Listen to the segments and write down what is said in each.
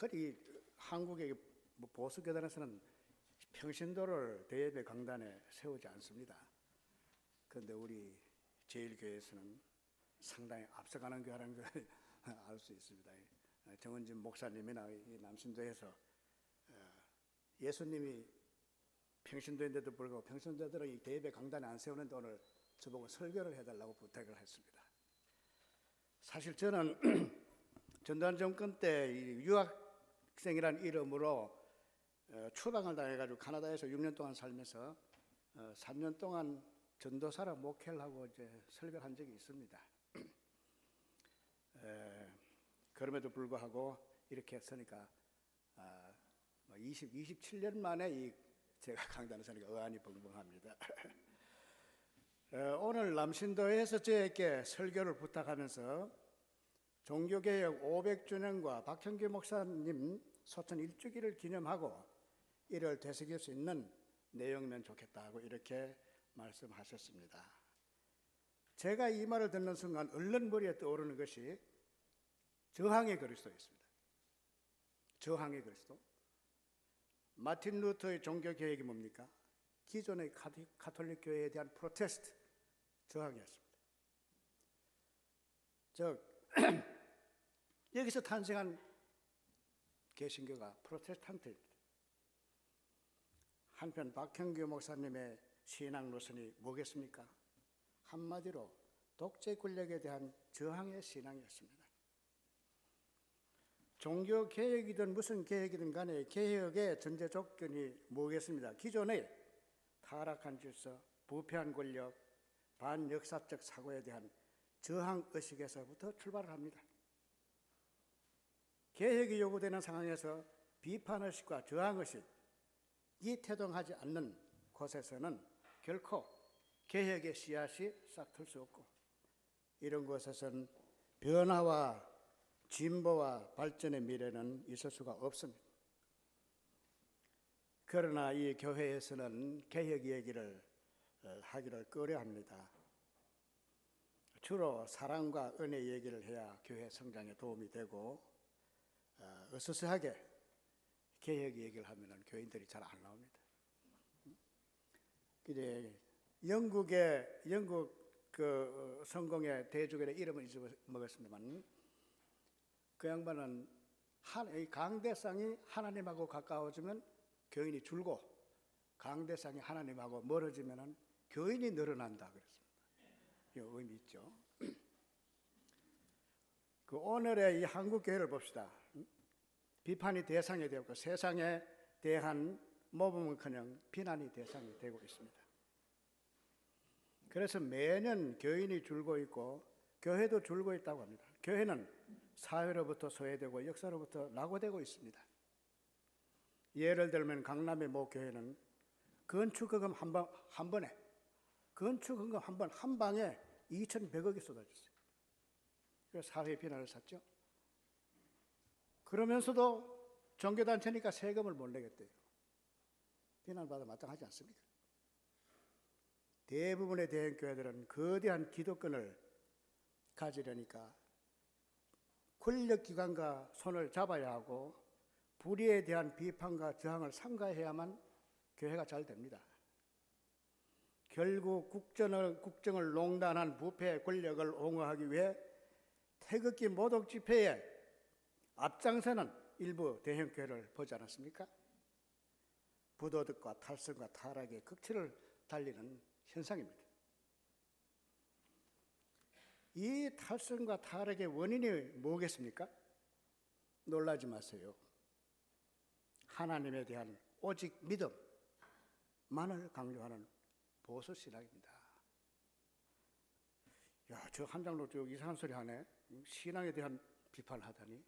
허리 한국의 뭐 보수 교단에서는 평신도를 대예배 강단에 세우지 않습니다. 그런데 우리 제1교회에서는 상당히 앞서가는 교회라는 걸 알 수 있습니다. 정은진 목사님이나 이 남신도에서 예수님이 평신도인데도 불구하고 평신도들은 이 대예배 강단에 안 세우는데 오늘 저보고 설교를 해달라고 부탁을 했습니다. 사실 저는 전두환 정권 때 유학생이라는 이름으로 추방을 당해가지고 카나다에서 6년 동안 살면서 3년 동안 전도사라 목회를 하고 이제 설교를 한 적이 있습니다. 그럼에도 불구하고 이렇게 했으니까 27년 만에 제가 강단에 서니까 어안이 벙벙합니다. 오늘 남신도에서 저에게 설교를 부탁하면서 종교개혁 500주년과 박형규 목사님 소천 1주기를 기념하고 이를 되새길 수 있는 내용이면 좋겠다고 이렇게 말씀하셨습니다. 제가 이 말을 듣는 순간 얼른 머리에 떠오르는 것이 저항의 그리스도였습니다. 저항의 그리스도. 마틴 루터의 종교개혁이 뭡니까? 기존의 가톨릭 교회에 대한 프로테스트, 저항이었습니다. 여기서 탄생한 개신교가 프로테스탄트입니다. 한편 박형규 목사님의 신앙 노선이 뭐겠습니까? 한마디로 독재 권력에 대한 저항의 신앙이었습니다. 종교 개혁이든 무슨 개혁이든 간에 개혁의 전제 조건이 뭐겠습니다? 기존의 타락한 질서, 부패한 권력, 반역사적 사고에 대한 저항 의식에서부터 출발을 합니다. 개혁이 요구되는 상황에서 비판 의식과 저항 의식이 태동하지 않는 곳에서는 결코 개혁의 씨앗이 싹틀 수 없고 이런 곳에서는 변화와 진보와 발전의 미래는 있을 수가 없습니다. 그러나 이 교회에서는 개혁 얘기를 하기를 꺼려합니다. 주로 사랑과 은혜 얘기를 해야 교회 성장에 도움이 되고 으스스하게 개혁 얘기를 하면 교인들이 잘 안 나옵니다. 영국 그 성공의 대주교의 이름을 잊어먹었습니다만 그 양반은 강대상이 하나님하고 가까워지면 교인이 줄고 강대상이 하나님하고 멀어지면 교인이 늘어난다 그랬습니다. 이 의미 있죠. 그 오늘의 이 한국 교회를 봅시다. 비판이 대상이 되었고 세상에 대한 모범은커녕 비난이 대상이 되고 있습니다. 그래서 매년 교인이 줄고 있고 교회도 줄고 있다고 합니다. 교회는 사회로부터 소외되고 역사로부터 낙오되고 있습니다. 예를 들면 강남의 모 교회는 건축허금 한 번에 건축허금 한 방에 2,100억이 쏟아졌어요. 그래서 사회 비난을 샀죠. 그러면서도 종교단체니까 세금을 못 내겠대요. 비난받아 마땅하지 않습니까? 대부분의 대형교회들은 거대한 기득권을 가지려니까 권력기관과 손을 잡아야 하고 불의에 대한 비판과 저항을 삼가해야만 교회가 잘 됩니다. 결국 국정을 농단한 부패 권력을 옹호하기 위해 태극기 모독 집회에 앞장서는 일부 대형교회를 보지 않았습니까? 부도덕과 탈선과 타락의 극치를 달리는 현상입니다. 이 탈선과 타락의 원인이 뭐겠습니까? 놀라지 마세요. 하나님에 대한 오직 믿음만을 강조하는 보수신앙입니다. 야, 저 한 장로 쭉 이상한 소리 하네. 신앙에 대한 비판을 하다니.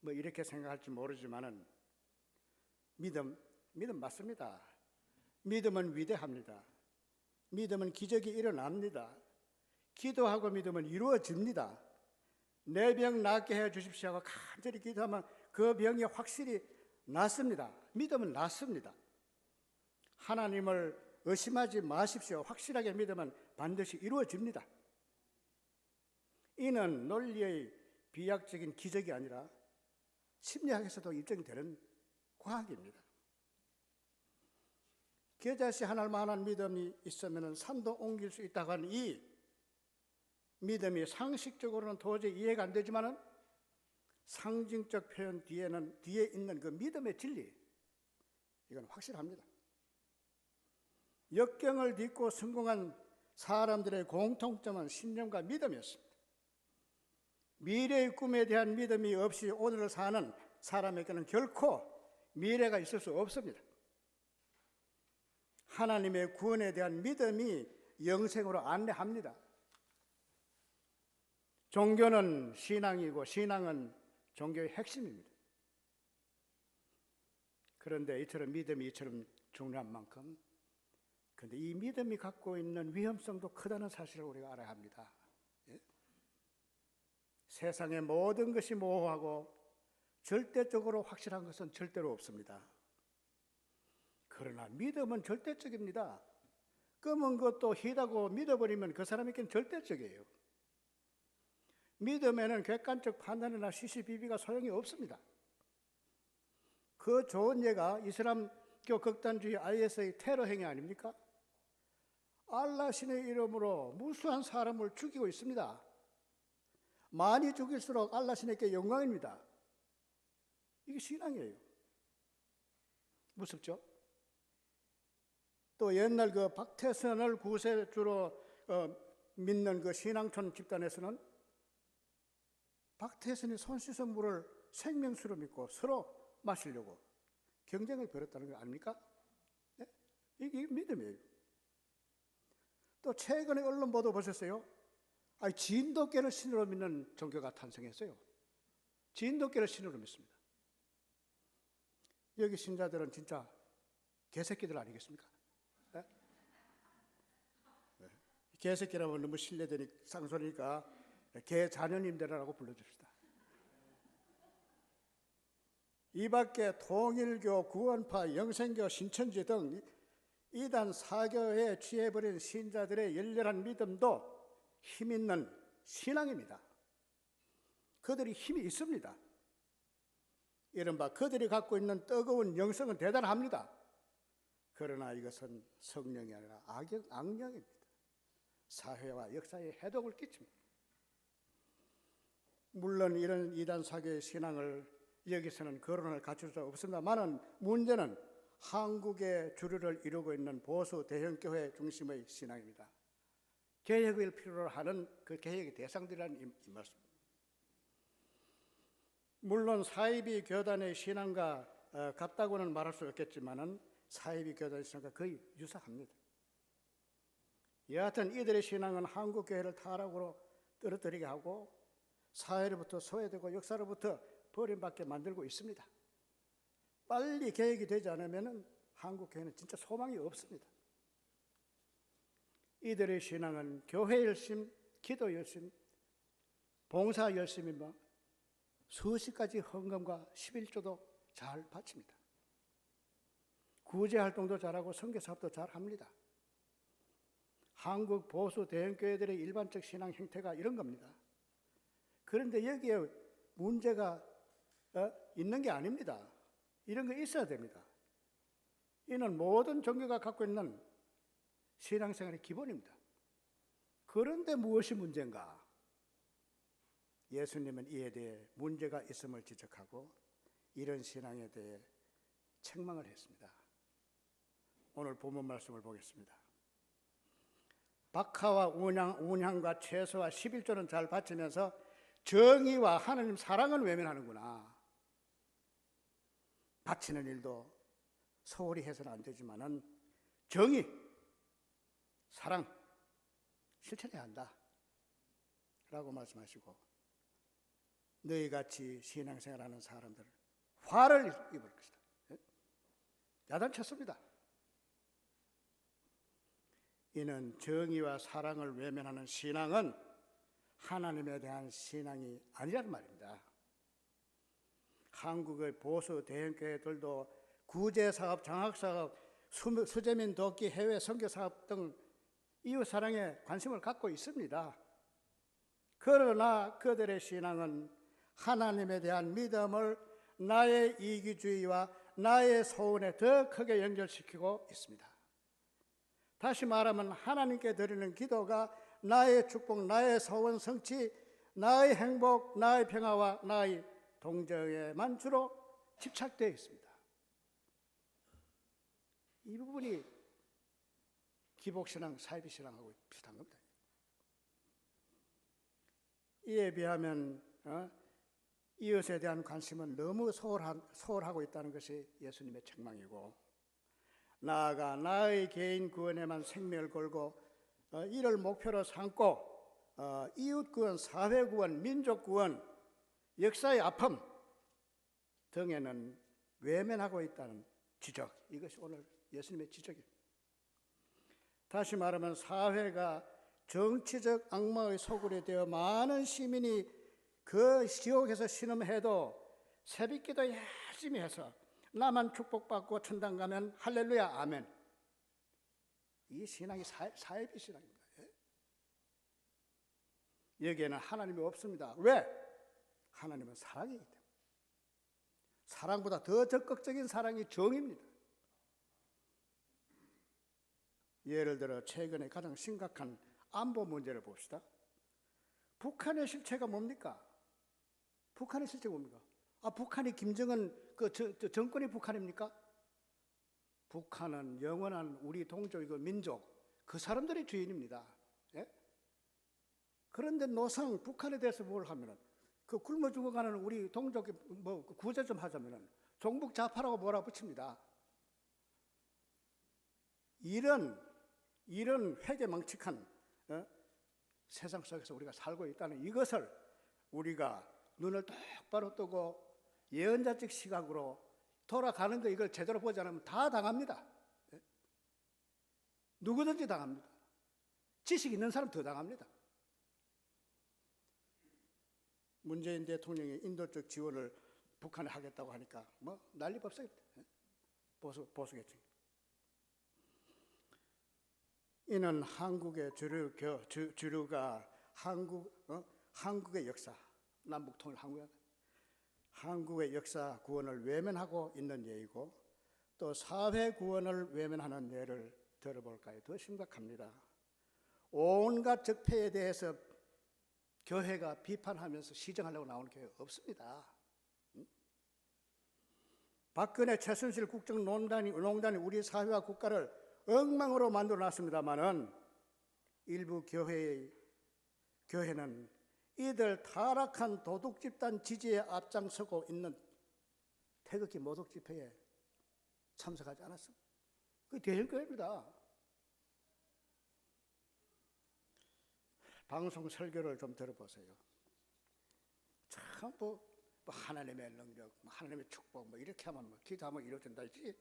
뭐 이렇게 생각할지 모르지만은 믿음 맞습니다. 믿음은 위대합니다. 믿음은 기적이 일어납니다. 기도하고 믿으면 이루어집니다. 내 병 낫게 해 주십시오 하고 간절히 기도하면 그 병이 확실히 낫습니다. 믿음은 낫습니다. 하나님을 의심하지 마십시오. 확실하게 믿으면 반드시 이루어집니다. 이는 논리의 비약적인 기적이 아니라 심리학에서도 입증이 되는 과학입니다. 겨자씨 하나만한 믿음이 있으면 산도 옮길 수 있다고 하는 이 믿음이 상식적으로는 도저히 이해가 안 되지만은 상징적 표현 뒤에 있는 그 믿음의 진리, 이건 확실합니다. 역경을 딛고 성공한 사람들의 공통점은 신념과 믿음이었습니다. 미래의 꿈에 대한 믿음이 없이 오늘을 사는 사람에게는 결코 미래가 있을 수 없습니다. 하나님의 구원에 대한 믿음이 영생으로 안내합니다. 종교는 신앙이고 신앙은 종교의 핵심입니다. 그런데 이처럼 믿음이 이처럼 중요한 만큼 그런데 이 믿음이 갖고 있는 위험성도 크다는 사실을 우리가 알아야 합니다. 예? 세상의 모든 것이 모호하고 절대적으로 확실한 것은 절대로 없습니다. 그러나 믿음은 절대적입니다. 검은 것도 희다고 믿어버리면 그 사람에게는 절대적이에요. 믿음에는 객관적 판단이나 시시비비가 소용이 없습니다. 그 좋은 예가 이슬람교 극단주의 IS의 테러 행위 아닙니까? 알라 신의 이름으로 무수한 사람을 죽이고 있습니다. 많이 죽일수록 알라 신에게 영광입니다. 이게 신앙이에요. 무섭죠? 또 옛날 그 박태선을 구세주로 믿는 그 신앙촌 집단에서는 박태선이 손 씻은 물을 생명수로 믿고 서로 마시려고 경쟁을 벌였다는 거 아닙니까? 네? 이게 믿음이에요. 또 최근에 언론 보도 보셨어요? 진돗개를 신으로 믿는 종교가 탄생했어요. 진돗개를 신으로 믿습니다. 여기 신자들은 진짜 개새끼들 아니겠습니까? 네? 네. 개새끼라면 너무 신뢰되니 상소니까 개 자녀님들이라고 불러줍시다. 이 밖에 통일교, 구원파, 영생교, 신천지 등 이단 사교에 취해버린 신자들의 열렬한 믿음도 힘 있는 신앙입니다. 그들이 힘이 있습니다. 이른바 그들이 갖고 있는 뜨거운 영성은 대단합니다. 그러나 이것은 성령이 아니라 악령입니다. 사회와 역사에 해독을 끼칩니다. 물론 이런 이단 사교의 신앙을 여기서는 거론을 갖출 수 없습니다만은 문제는 한국의 주류를 이루고 있는 보수 대형교회 중심의 신앙입니다. 개혁을 필요로 하는 그 개혁의 대상들이라는 이 말씀. 물론 사이비 교단의 신앙과 같다고는 말할 수 없겠지만은 사이비 교단의 신앙과 거의 유사합니다. 여하튼 이들의 신앙은 한국 교회를 타락으로 떨어뜨리게 하고 사회로부터 소외되고 역사로부터 버림받게 만들고 있습니다. 빨리 개혁이 되지 않으면 한국 교회는 진짜 소망이 없습니다. 이들의 신앙은 교회 열심, 기도 열심, 봉사 열심히 수십 가지 헌금과 11조도 잘 바칩니다. 구제 활동도 잘하고 선교 사업도 잘합니다. 한국 보수 대형교회들의 일반적 신앙 형태가 이런 겁니다. 그런데 여기에 문제가 있는 게 아닙니다. 이런 거 있어야 됩니다. 이는 모든 종교가 갖고 있는 신앙생활의 기본입니다. 그런데 무엇이 문제인가? 예수님은 이에 대해 문제가 있음을 지적하고 이런 신앙에 대해 책망을 했습니다. 오늘 본문 말씀을 보겠습니다. 박하와 운향과 채소와 11조는 잘 바치면서 정의와 하나님 사랑을 외면하는구나. 바치는 일도 소홀히 해서는 안 되지만은 정의, 사랑 실천해야 한다 라고 말씀하시고 너희같이 신앙생활하는 사람들 화를 입을 것이다. 야단쳤습니다. 이는 정의와 사랑을 외면하는 신앙은 하나님에 대한 신앙이 아니라는 말입니다. 한국의 보수 대형교회들도 구제사업, 장학사업, 수재민 돕기, 해외 선교사업 등 이웃사랑에 관심을 갖고 있습니다. 그러나 그들의 신앙은 하나님에 대한 믿음을 나의 이기주의와 나의 소원에 더 크게 연결시키고 있습니다. 다시 말하면 하나님께 드리는 기도가 나의 축복, 나의 소원 성취, 나의 행복, 나의 평화와 나의 동정에만 주로 집착되어 있습니다. 이 부분이 기복신앙, 사이비신앙하고 비슷한 겁니다. 이에 비하면 이웃에 대한 관심은 너무 소홀하고 있다는 것이 예수님의 책망이고, 나아가 나의 개인 구원에만 생명을 걸고 이를 목표로 삼고 이웃 구원, 사회 구원, 민족 구원, 역사의 아픔 등에는 외면하고 있다는 지적, 이것이 오늘 예수님의 지적입니다. 다시 말하면 사회가 정치적 악마의 소굴이 되어 많은 시민이 그 지옥에서 신음해도 새벽기도 열심히 해서 나만 축복받고 천당 가면 할렐루야 아멘. 이 신앙이 사이비 신앙입니다. 여기에는 하나님이 없습니다. 왜? 하나님은 사랑이기 때문에. 사랑보다 더 적극적인 사랑이 정입니다. 예를 들어 최근에 가장 심각한 안보 문제를 봅시다. 북한의 실체가 뭡니까? 북한의 실체가 뭡니까? 북한이 김정은 정권이 북한입니까? 북한은 영원한 우리 동족이고 민족, 그 사람들의 주인입니다. 예? 그런데 노상 북한에 대해서 뭘 하면은 그 굶어 죽어가는 우리 동족이 뭐 구제 좀 하자면은 종북 좌파라고 몰아붙입니다. 이런 회개망측한 세상 속에서 우리가 살고 있다는 이것을 우리가 눈을 똑바로 뜨고 예언자적 시각으로 돌아가는 거, 이걸 제대로 보지 않으면 다 당합니다. 누구든지 당합니다. 지식 있는 사람 더 당합니다. 문재인 대통령이 인도 쪽 지원을 북한에 하겠다고 하니까 뭐 난리 법석입니다. 보수계층. 이는 한국의 주류가 한국의 역사, 남북통일 한국의 역사 구원을 외면하고 있는 예이고, 또 사회 구원을 외면하는 예를 들어볼까요? 더 심각합니다. 온갖 적폐에 대해서 교회가 비판하면서 시정하려고 나오는 교회가 없습니다. 박근혜 최순실 국정농단이 우리 사회와 국가를 엉망으로 만들어놨습니다마는 일부 교회는 이들 타락한 도둑 집단 지지에 앞장서고 있는 태극기 모독 집회에 참석하지 않았습니다. 그게 대형교회입니다. 방송 설교를 좀 들어보세요. 참 하나님의 능력, 하나님의 축복 이렇게 하면 기도하면 이루어진다 했지.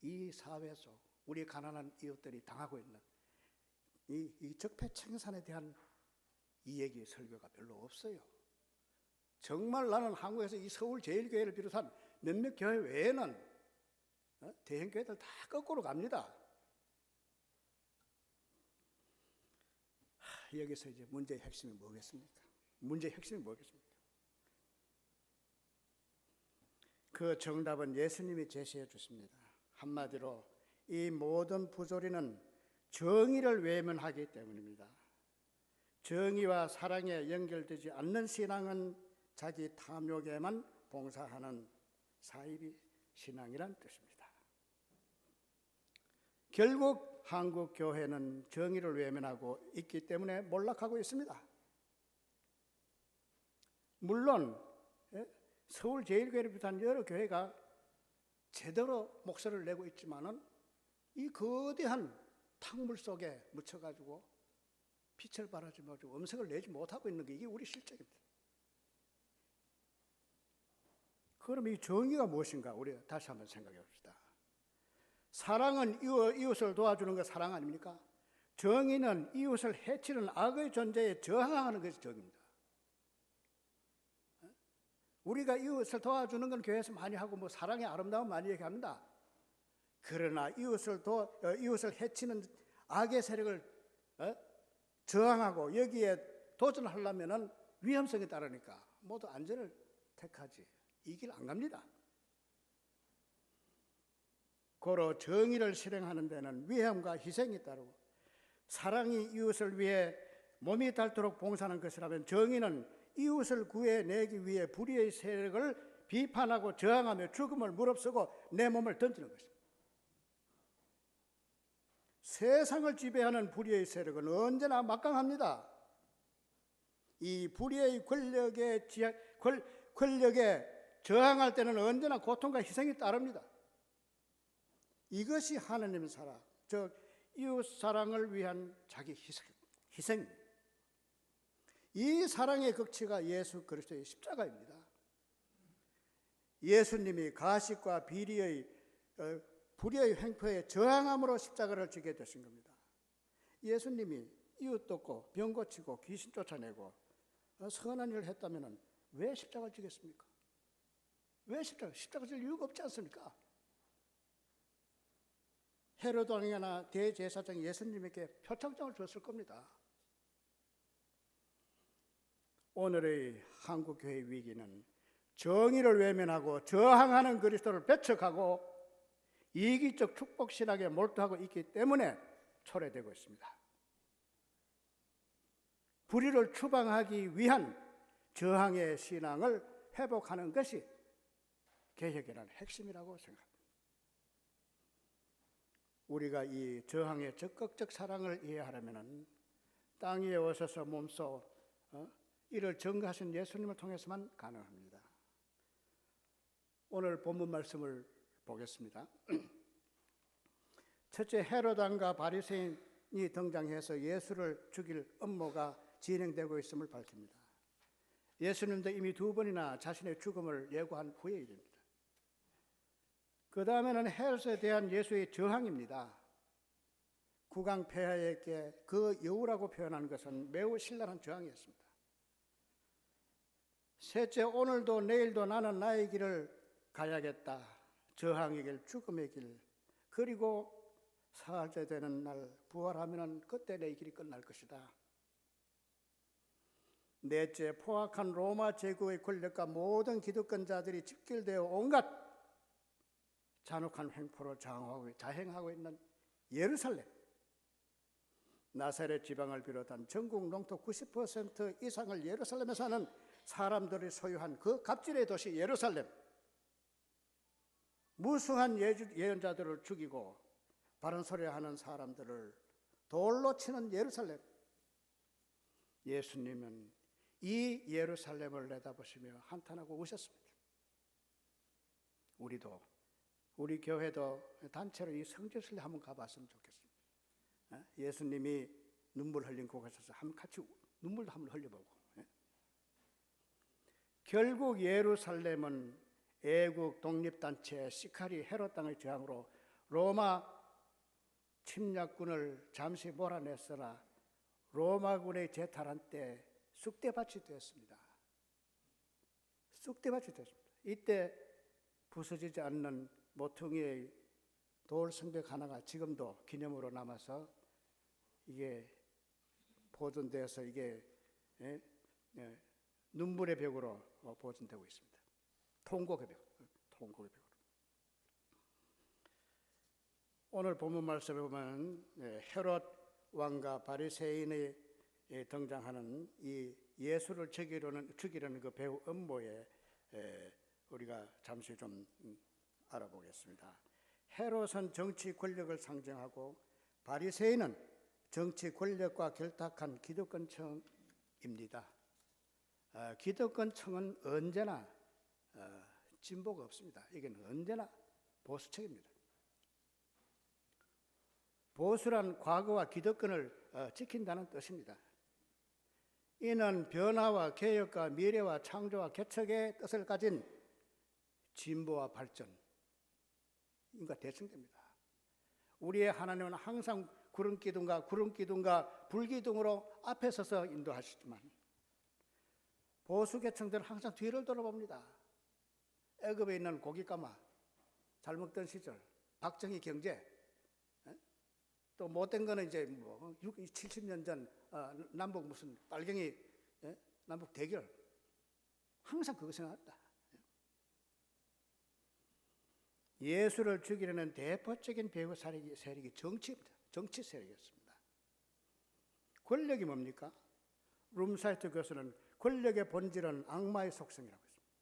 이 사회 속 우리 가난한 이웃들이 당하고 있는 이 적폐 청산에 대한 이 얘기 설교가 별로 없어요. 정말 나는 한국에서 이 서울제일교회를 비롯한 몇몇 교회 외에는 대형교회들 다 거꾸로 갑니다. 여기서 이제 문제의 핵심이 뭐겠습니까? 그 정답은 예수님이 제시해 주십니다. 한마디로 이 모든 부조리는 정의를 외면하기 때문입니다. 정의와 사랑에 연결되지 않는 신앙은 자기 탐욕에만 봉사하는 사이비 신앙이란 뜻입니다. 결국 한국 교회는 정의를 외면하고 있기 때문에 몰락하고 있습니다. 물론 서울제일교회를 비롯한 여러 교회가 제대로 목소리를 내고 있지만은 이 거대한 탕물 속에 묻혀가지고 빛을 발하지 못하고 음색을 내지 못하고 있는 게 이게 우리 실정입니다. 그럼 이 정의가 무엇인가? 우리 다시 한번 생각해 봅시다. 사랑은 이웃을 도와주는 게 사랑 아닙니까? 정의는 이웃을 해치는 악의 존재에 저항하는 것이 정의입니다. 우리가 이웃을 도와주는 건 교회에서 많이 하고 사랑의 아름다움 많이 얘기합니다. 그러나 이웃을 해치는 악의 세력을 저항하고 여기에 도전하려면 위험성이 따르니까 모두 안전을 택하지. 이 길 안 갑니다. 고로 정의를 실행하는 데는 위험과 희생이 따르고 사랑이 이웃을 위해 몸이 닳도록 봉사하는 것이라면 정의는 이웃을 구해내기 위해 불의의 세력을 비판하고 저항하며 죽음을 무릅쓰고 내 몸을 던지는 것입니다. 세상을 지배하는 불의의 세력은 언제나 막강합니다. 이 불의의 권력에 저항할 때는 언제나 고통과 희생이 따릅니다. 이것이 하나님의 사랑, 즉 이웃 사랑을 위한 자기 희생입니다. 이 사랑의 극치가 예수 그리스도의 십자가입니다. 예수님이 가식과 비리의 불의의 횡포에 저항함으로 십자가를 지게 되신 겁니다. 예수님이 이웃 돕고 병 고치고 귀신 쫓아내고 선한 일을 했다면 왜 십자가를 지겠습니까? 왜 십자가 질 이유가 없지 않습니까? 헤롯 왕이나 대제사장이 예수님에게 표창장을 줬을 겁니다. 오늘의 한국교회의 위기는 정의를 외면하고 저항하는 그리스도를 배척하고 이기적 축복신학에 몰두하고 있기 때문에 초래되고 있습니다. 불의를 추방하기 위한 저항의 신앙을 회복하는 것이 개혁이라는 핵심이라고 생각합니다. 우리가 이 저항의 적극적 사랑을 이해하려면 땅 위에 오셔서 몸소 이를 증거하신 예수님을 통해서만 가능합니다. 오늘 본문 말씀을 보겠습니다. 첫째, 헤롯 왕과 바리새인이 등장해서 예수를 죽일 음모가 진행되고 있음을 밝힙니다. 예수님도 이미 2번이나 자신의 죽음을 예고한 후의 일입니다. 그 다음에는 헤롯에 대한 예수의 저항입니다. 국왕 폐하에게 그 여우라고 표현한 것은 매우 신랄한 저항이었습니다. 셋째, 오늘도 내일도 나는 나의 길을 가야겠다. 저항의 길, 죽음의 길, 그리고 사흘째 되는 날 부활하면 그때 내 길이 끝날 것이다. 넷째, 포악한 로마 제국의 권력과 모든 기득권자들이 집결되어 온갖 잔혹한 횡포를 자행하고 있는 예루살렘, 나사렛 지방을 비롯한 전국 농토 90% 이상을 예루살렘에 사는 사람들이 소유한 그 갑질의 도시 예루살렘, 무수한 예언자들을 죽이고 바른 소리 하는 사람들을 돌로 치는 예루살렘. 예수님은 이 예루살렘을 내다보시며 한탄하고 우셨습니다. 우리 교회도 단체로 이 성지순례 한번 가봤으면 좋겠습니다. 예수님이 눈물 흘린 곳에서 한번 같이 눈물도 한번 흘려보고. 결국 예루살렘은 애국 독립단체 시카리 헤롯 당의 저항으로 로마 침략군을 잠시 몰아냈으나 로마군의 재탈한 때 쑥대밭이 되었습니다. 쑥대밭이 되었습니다. 이때 부서지지 않는 모퉁이의 돌 성벽 하나가 지금도 기념으로 남아서 이게 보존되어서 이게 눈물의 벽으로 보존되고 있습니다. 통곡의 벽으로. 오늘 본문 말씀에 보면 헤롯 왕과 바리새인이 등장하는 이 예수를 죽이려는 그 배후 음모에 우리가 잠시 좀 알아보겠습니다. 헤롯은 정치 권력을 상징하고 바리새인은 정치 권력과 결탁한 기득권층입니다. 기득권층은 언제나 진보가 없습니다. 이건 언제나 보수층입니다. 보수란 과거와 기득권을 지킨다는 뜻입니다. 이는 변화와 개혁과 미래와 창조와 개척의 뜻을 가진 진보와 발전과 대칭됩니다. 우리의 하나님은 항상 구름기둥과 불기둥으로 앞에 서서 인도하시지만 보수 계층들은 항상 뒤를 돌아봅니다. 애굽에 있는 고깃가마 잘 먹던 시절, 박정희 경제, 또 못된 거는 이제 70년 전 남북 무슨 빨갱이 남북 대결, 항상 그거 생각한다. 예수를 죽이려는 대표적인 배후 세력이 정치입니다. 정치 세력이었습니다. 권력이 뭡니까? 룸사이트 교수는 권력의 본질은 악마의 속성이라고 했습니다.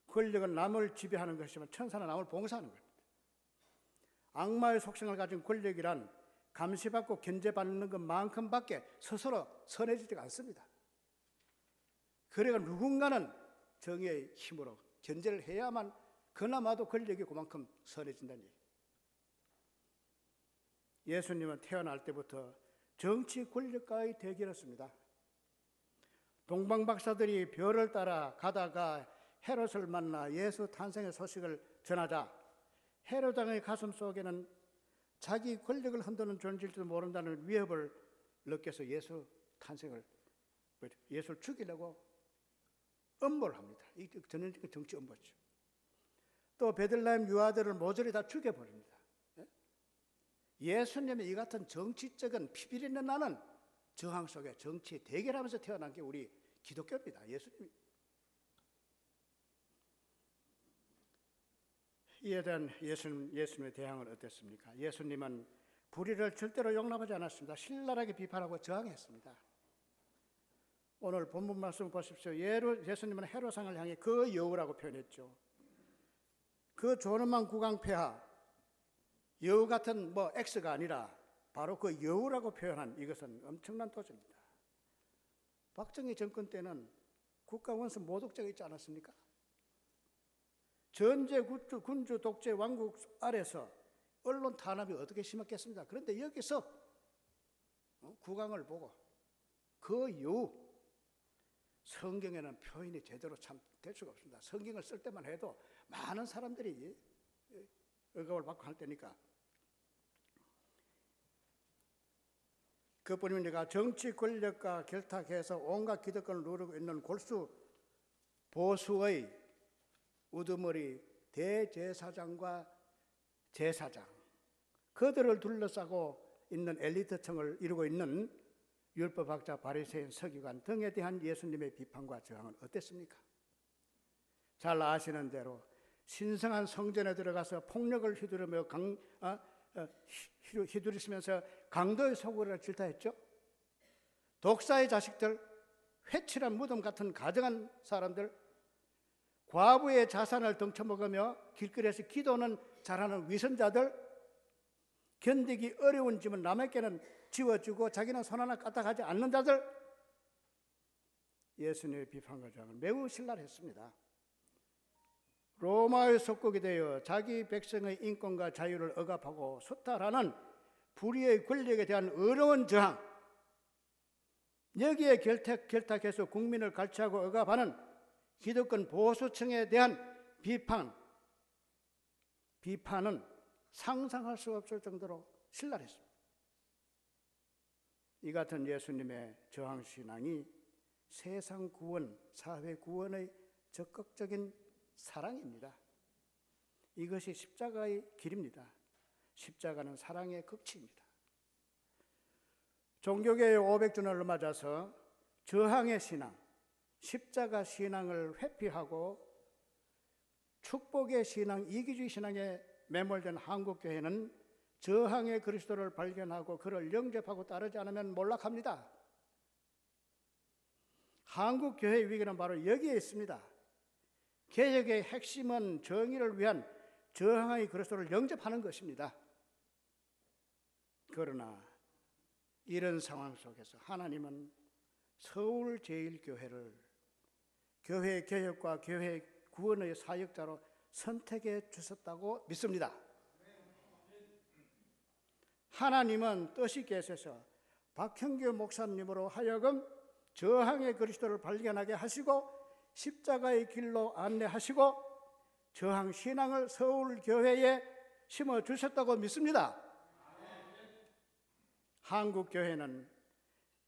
권력은 남을 지배하는 것이지만 천사는 남을 봉사하는 겁니다. 악마의 속성을 가진 권력이란 감시받고 견제받는 것만큼밖에 스스로 선해지지가 않습니다. 그래가 누군가는 정의의 힘으로 견제를 해야만 그나마도 권력이 그만큼 선해진다는 얘기예요. 예수님은 태어날 때부터 정치 권력과의 대결이었습니다. 동방박사들이 별을 따라 가다가 헤롯을 만나 예수 탄생의 소식을 전하자 헤롯 왕의 가슴 속에는 자기 권력을 흔드는 존재일지도 모른다는 위협을 느껴서 예수를 죽이려고 음모를 합니다. 이 전형적인 정치 음모죠. 또 베들레헴 유아들을 모조리 다 죽여버립니다. 예수님의 이 같은 정치적인 피비린내 나는 저항 속에 정치 대결하면서 태어난 게 우리 기독교입니다. 예수님. 이에 대한 예수님의 대항은 어땠습니까? 예수님은 불의를 절대로 용납하지 않았습니다. 신랄하게 비판하고 저항했습니다. 오늘 본문 말씀 보십시오. 예수님은 헤롯상을 향해 그 여우라고 표현했죠. 그 존엄한 국왕폐하, 여우 같은 X가 아니라 바로 그 여우라고 표현한 이것은 엄청난 도전입니다. 박정희 정권 때는 국가원수 모독죄가 있지 않았습니까? 전제 군주 독재 왕국 아래서 언론 탄압이 어떻게 심했겠습니까? 그런데 여기서 국왕을 보고 그 여우, 성경에는 표현이 제대로 참 될 수가 없습니다. 성경을 쓸 때만 해도 많은 사람들이 억압을 받고 할 때니까. 그뿐이 아니라 정치 권력과 결탁해서 온갖 기득권을 누리고 있는 골수 보수의 우두머리 대제사장과 제사장, 그들을 둘러싸고 있는 엘리트층을 이루고 있는 율법학자, 바리새인, 서기관 등에 대한 예수님의 비판과 저항은 어땠습니까? 잘 아시는 대로 신성한 성전에 들어가서 폭력을 휘두르시면서 강도의 소굴을 질타했죠. 독사의 자식들, 회칠한 무덤 같은 가정한 사람들, 과부의 자산을 덩쳐먹으며 길거리에서 기도는 잘하는 위선자들, 견디기 어려운 짐은 남에게는 지워주고 자기는 손 하나 까딱하지 않는 자들, 예수님의 비판과 저항은 매우 신랄했습니다. 로마의 속국이 되어 자기 백성의 인권과 자유를 억압하고 수탈하는 불의의 권력에 대한 어려운 저항, 여기에 결탁해서 국민을 갈취하고 억압하는 기득권 보수층에 대한 비판은 상상할 수 없을 정도로 신랄했습니다. 이 같은 예수님의 저항신앙이 세상 구원, 사회 구원의 적극적인 사랑입니다. 이것이 십자가의 길입니다. 십자가는 사랑의 극치입니다. 종교개혁 500주년을 맞아서 저항의 신앙, 십자가 신앙을 회피하고 축복의 신앙, 이기주의 신앙에 매몰된 한국교회는 저항의 그리스도를 발견하고 그를 영접하고 따르지 않으면 몰락합니다. 한국교회의 위기는 바로 여기에 있습니다. 개혁의 핵심은 정의를 위한 저항의 그리스도를 영접하는 것입니다. 그러나 이런 상황 속에서 하나님은 서울제일교회를 교회 개혁과 교회 구원의 사역자로 선택해 주셨다고 믿습니다. 하나님은 뜻이 계셔서 박형규 목사님으로 하여금 저항의 그리스도를 발견하게 하시고 십자가의 길로 안내하시고 저항 신앙을 서울교회에 심어주셨다고 믿습니다. 한국교회는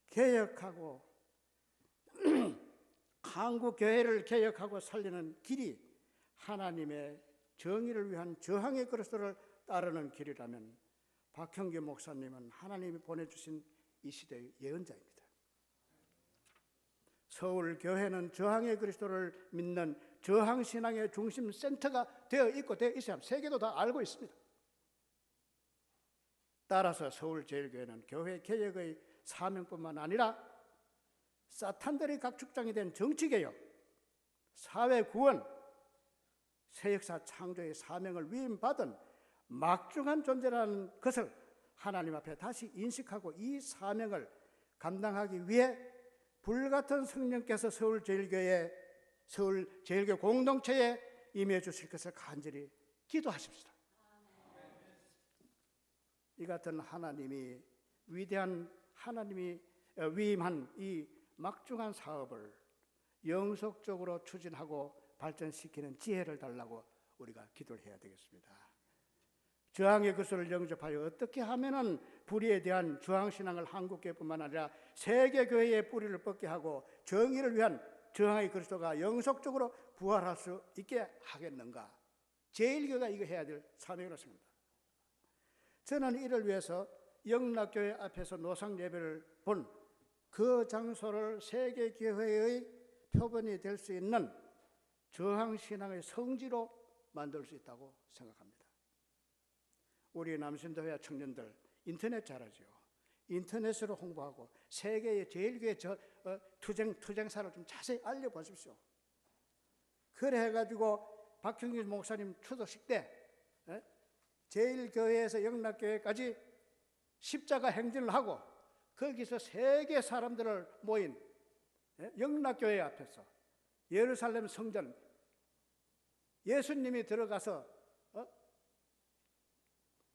개혁하고 한국교회를 개혁하고 살리는 길이 하나님의 정의를 위한 저항의 그리스도를 따르는 길이라면 박형규 목사님은 하나님이 보내주신 이 시대의 예언자입니다. 서울교회는 저항의 그리스도를 믿는 저항신앙의 중심 센터가 되어 있고 되어 있어야 합니다. 세계도 다 알고 있습니다. 따라서 서울제일교회는 교회 개혁의 사명뿐만 아니라 사탄들의 각축장이 된 정치개혁, 사회구원, 새역사 창조의 사명을 위임받은 막중한 존재라는 것을 하나님 앞에 다시 인식하고 이 사명을 감당하기 위해 불같은 성령께서 서울제일교회 공동체에 임해 주실 것을 간절히 기도하십시다. 이 같은 하나님이 위대한 하나님이 위임한 이 막중한 사업을 영속적으로 추진하고 발전시키는 지혜를 달라고 우리가 기도를 해야 되겠습니다. 저항의 그리스도를 영접하여 어떻게 하면은 불의에 대한 저항신앙을 한국교회뿐만 아니라 세계교회의 뿌리를 뻗게 하고 정의를 위한 저항의 그리스도가 영속적으로 부활할 수 있게 하겠는가? 제일교회가 이거 해야 될 사명이라고 생각합니다. 저는 이를 위해서 영락교회 앞에서 노상 예배를 본 그 장소를 세계교회의 표본이 될 수 있는 저항신앙의 성지로 만들 수 있다고 생각합니다. 우리 남신도회 청년들 인터넷 잘하죠. 인터넷으로 홍보하고 세계의 제일교회 투쟁사를 좀 자세히 알려보십시오. 그래 해가지고 박형길 목사님 추도식 때 제일교회에서 영락교회까지 십자가 행진을 하고 거기서 세계 사람들을 모인 영락교회 앞에서 예루살렘 성전 예수님이 들어가서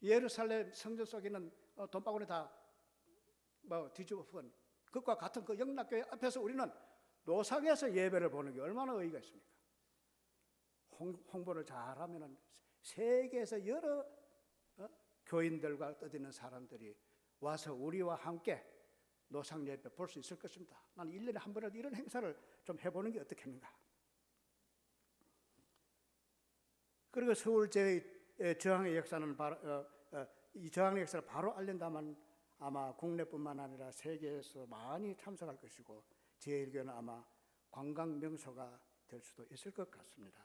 예루살렘 성전 속에 있는 돈바구니 다 뒤집어 푼 그것과 같은 그 영락교회 앞에서 우리는 노상에서 예배를 보는 게 얼마나 의의가 있습니까? 홍보를 잘하면 세계에서 여러 교인들과 떠드는 사람들이 와서 우리와 함께 노상 예배 볼 수 있을 것입니다. 나는 1년에 한 번이라도 이런 행사를 좀 해보는 게 어떻겠는가. 그리고 서울제의 저항의 역사는 이 저항의 역사를 바로 알린다면 아마 국내뿐만 아니라 세계에서 많이 참석할 것이고 제일교회는 아마 관광 명소가 될 수도 있을 것 같습니다.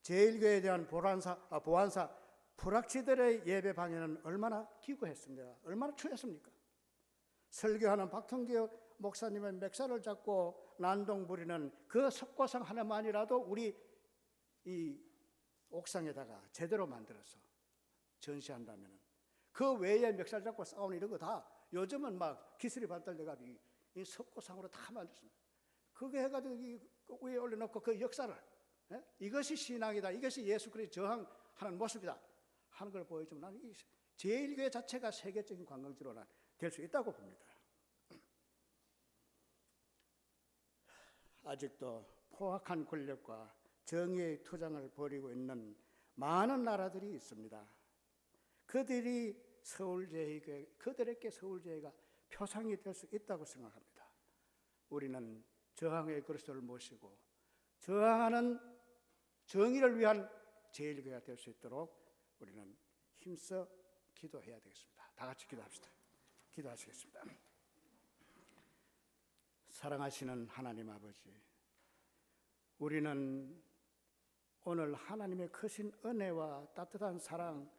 제일교회에 대한 보안사 불확지들의 예배 방해는 얼마나 기구했습니다. 얼마나 추했습니까? 설교하는 박통규 목사님의 맥살을 잡고 난동 부리는 그 석고상 하나만이라도 우리 이 옥상에다가 제대로 만들어서 전시한다면 그 외에 멱살 잡고 싸우는 이런 거 다 요즘은 막 기술이 발달돼가지고 이 석고상으로 다 만들었습니다. 그게 해가지고 이 위에 올려놓고 그 역사를 이것이 신앙이다, 이것이 예수 그리스도 저항하는 모습이다 하는 걸 보여주면 나는 이 제일교회 자체가 세계적인 관광지로 될 수 있다고 봅니다. 아직도 포악한 권력과 정의의 투쟁을 벌이고 있는 많은 나라들이 있습니다. 그들에게 서울제회가 표상이 될 수 있다고 생각합니다. 우리는 저항의 그리스도를 모시고 저항하는 정의를 위한 제일교회가 될 수 있도록 우리는 힘써 기도해야 되겠습니다. 다 같이 기도합시다. 기도하시겠습니다. 사랑하시는 하나님 아버지, 우리는 오늘 하나님의 크신 은혜와 따뜻한 사랑,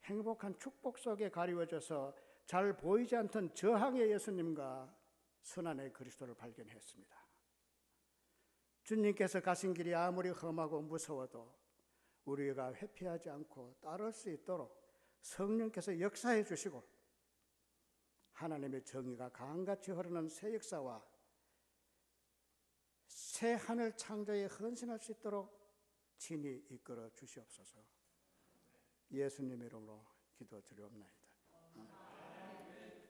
행복한 축복 속에 가리워져서 잘 보이지 않던 저항의 예수님과 선한의 그리스도를 발견했습니다. 주님께서 가신 길이 아무리 험하고 무서워도 우리가 회피하지 않고 따를 수 있도록 성령께서 역사해 주시고 하나님의 정의가 강같이 흐르는 새 역사와 새 하늘 창조에 헌신할 수 있도록 친히 이끌어 주시옵소서. 예수님의 이름으로 기도드리옵나이다.